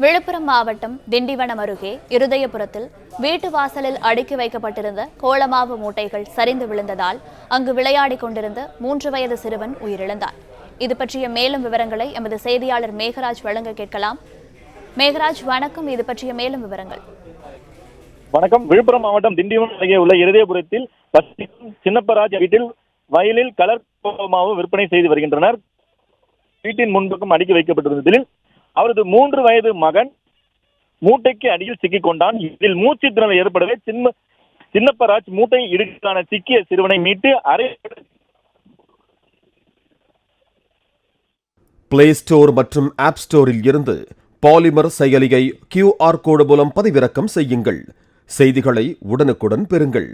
விழுப்புரம் மாவட்டம் திண்டிவனம் அருகே இருதயபுரத்தில் வீட்டு வாசலில் அடுக்கி வைக்கப்பட்டிருந்த கோலமாவு மூட்டைகள் சரிந்து விழுந்ததால் அங்கு விளையாடிக் கொண்டிருந்த 3 வயது சிறுவன் உயிரிழந்தார். இது பற்றிய மேலும் விவரங்களை எமது செய்தியாளர் மேகராஜ் வழங்க கேட்கலாம். மேகராஜ், வணக்கம். இது பற்றிய மேலும் விவரங்கள். வணக்கம். விழுப்புரம் மாவட்டம் திண்டிவனம் அருகே உள்ள இருதயபுரத்தில் சின்னப்பராஜ் வீட்டில் வயலில் கலர் கோலமாவு விற்பனை செய்து வருகின்றனர். வீட்டின் முன்பக்கம் அடுக்கி வைக்கப்பட்டிருந்ததில் அவரது 3 வயது மகன் மூட்டைக்கு அடியில் சிக்கிக் கொண்டான். இதில் மூச்சு திணறல் ஏற்படவே சின்னப்பராஜ் மூட்டை இடுக்கான சிக்கிய சிறுவனை மீட்டு பிளே ஸ்டோர் மற்றும் ஆப் ஸ்டோரில் இருந்து பாலிமர் செயலியை QR கோடு மூலம் பதிவிறக்கம் செய்யுங்கள். செய்திகளை உடனுக்குடன் பெறுங்கள்.